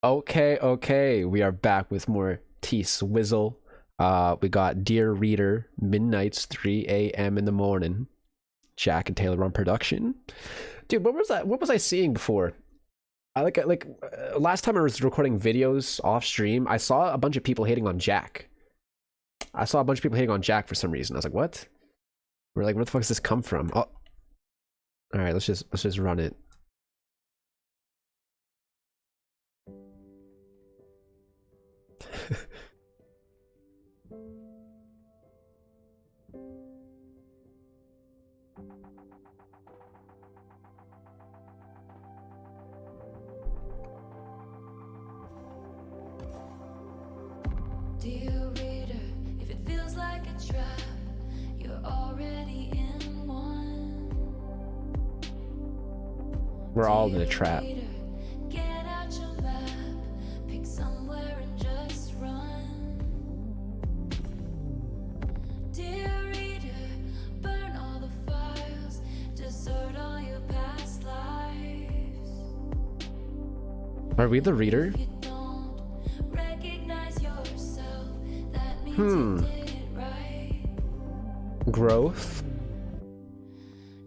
Okay, we are back with more T Swizzle. We got Dear Reader, Midnight's 3 a.m. in the morning. Jack and Taylor on production. Dude, what was that? What was I seeing before? Last time I was recording videos off stream, I saw a bunch of people hating on Jack. I saw a bunch of people hating on Jack for some reason. I was like, what? We're like, where the fuck does this come from? Oh, all right, let's just run it. Dear reader, if it feels like a trap, you're already in one. We're all in a trap. Reader, get out your map, pick somewhere and just run. Dear reader, burn all the files, desert all your past lives. Are we the reader? If you don't recognize yourself, that means you did it right. Growth?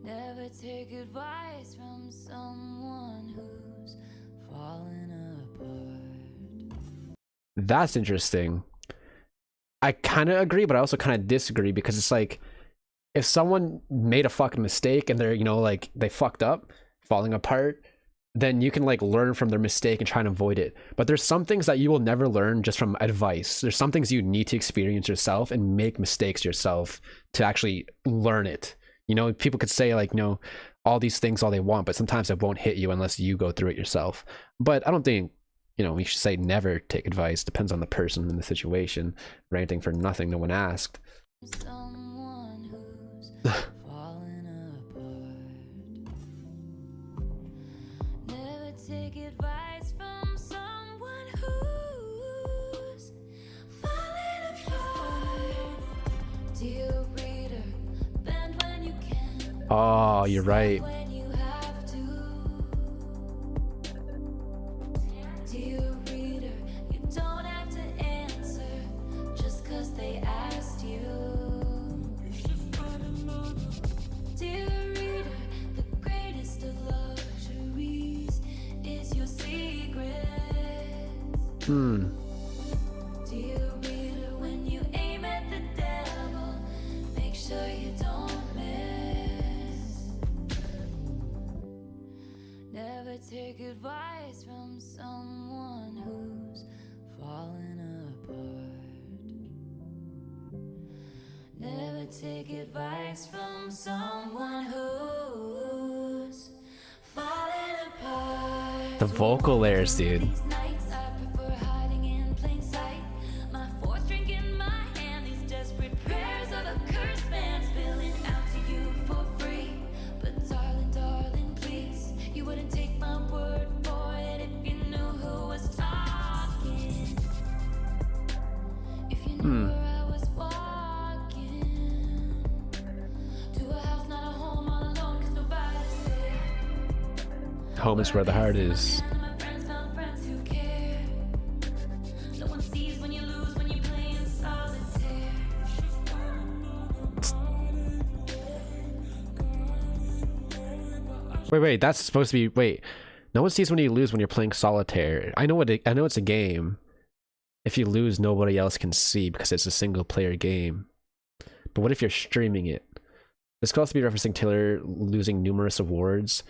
Never take advice from someone who's falling apart. That's interesting. I kind of agree, but I also kind of disagree because it's like, if someone made a fucking mistake and they're, like they fucked up, falling apart, then you can like learn from their mistake and try and avoid it. But there's some things that you will never learn just from advice. There's some things you need to experience yourself and make mistakes yourself to actually learn it. People could say like, all these things all they want, but sometimes it won't hit you unless you go through it yourself. But I don't think, we should say never take advice. Depends on the person and the situation. Ranting for nothing, no one asked. Someone who's falling apart. Never take advice from someone who's falling apart. Dear reader, bend when you can. Oh, you're right. When you have to. Dear reader, you don't have to answer just 'cause they asked you. Dear reader, the greatest of luxuries is your secret. Dear reader, when you aim at the devil, make sure you don't miss. Never take advice from someone who's falling apart. Never take advice from someone who's falling apart. The vocal layers, dude. These nights I prefer hiding in plain sight. My fourth drink in my hand, these desperate prayers of a cursed man spilling out to you for free. But darling, please, you wouldn't take my word for it if you knew who was talking. If you knew where I was walking to a house, not a home, all alone, 'cause nobody's there. Home is where the heart is. And my friends found friends who care. No one sees when you lose, when you're playing solitaire. Wait, that's supposed to be, wait. No one sees when you lose when you're playing solitaire. I know it's a game. If you lose, nobody else can see because it's a single player game. But what if you're streaming it? This could also be referencing Taylor losing numerous awards.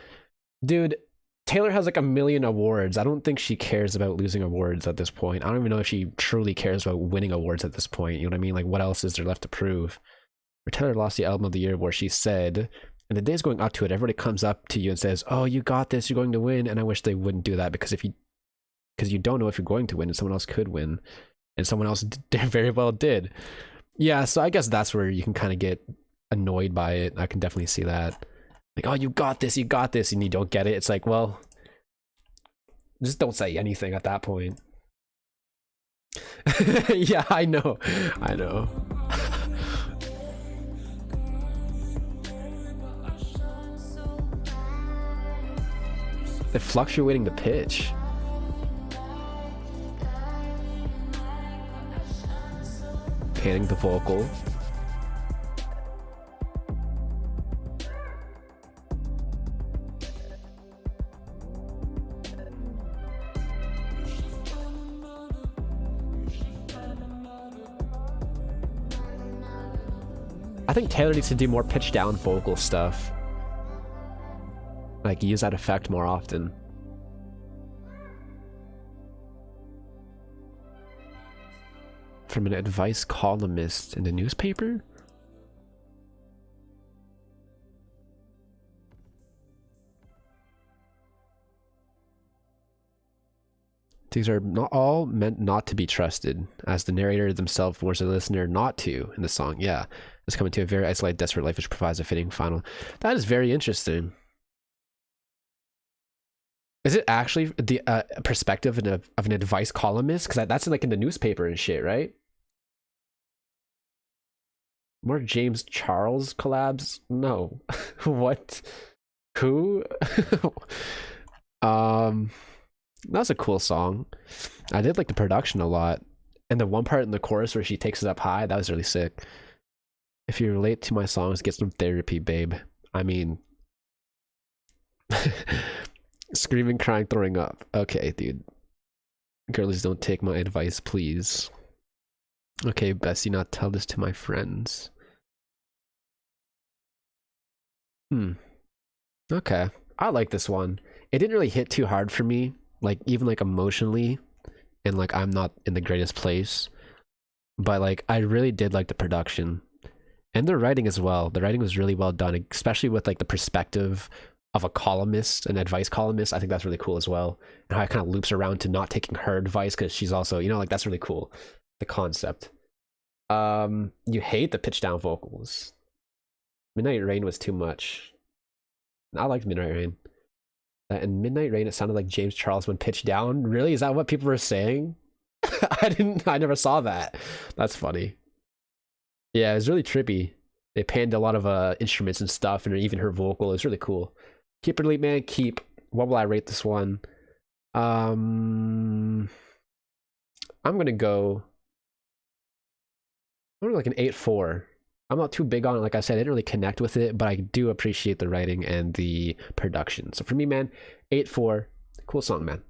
Dude, Taylor has like 1,000,000 awards. I don't think she cares about losing awards at this point. I don't even know if she truly cares about winning awards at this point. You know what I mean? Like, what else is there left to prove? Where Taylor lost the Album of the Year, where she said, and the days going up to it, everybody comes up to you and says, oh, you got this, you're going to win. And I wish they wouldn't do that, because you don't know if you're going to win, and someone else could win, and someone else very well did. Yeah, so I guess that's where you can kind of get annoyed by it. I can definitely see that. Like, oh, you got this, and you don't get it. It's like, well, just don't say anything at that point. Yeah, I know. They're fluctuating the pitch. panning the vocal. I think Taylor needs to do more pitch down vocal stuff. Like use that effect more often. From an advice columnist in the newspaper? These are not all meant not to be trusted, as the narrator themselves warns the listener not to in the song. Yeah, it's coming to a very isolated, desperate life which provides a fitting final. That is very interesting. Is it actually the perspective of an advice columnist? Because that's like in the newspaper and shit, right? More James Charles collabs? No. What? Who? That's a cool song. I did like the production a lot. And the one part in the chorus where she takes it up high, that was really sick. If you relate to my songs, get some therapy, babe. I mean... Screaming, crying, throwing up. Okay, dude. Girlies, don't take my advice, please. Okay, Bessie, not tell this to my friends. Okay. I like this one. It didn't really hit too hard for me. Like, even like emotionally. And like, I'm not in the greatest place. But like, I really did like the production. And the writing as well. The writing was really well done, especially with like the perspective of a columnist, an advice columnist. I think that's really cool as well. And how it kind of loops around to not taking her advice because she's also, you know, like that's really cool. The concept. You hate the pitch down vocals. Midnight Rain was too much. I liked Midnight Rain. In Midnight Rain, it sounded like James Charles when pitched down. Really? Is that what people were saying? I never saw that. That's funny. Yeah, it was really trippy. They panned a lot of instruments and stuff, and even her vocal. It was really cool. Keep it elite, man. Keep. What will I rate this one? I'm gonna go like an 8.4. I'm not too big on it. Like I said, I didn't really connect with it, but I do appreciate the writing and the production. So for me, man, 8.4. Cool song, man.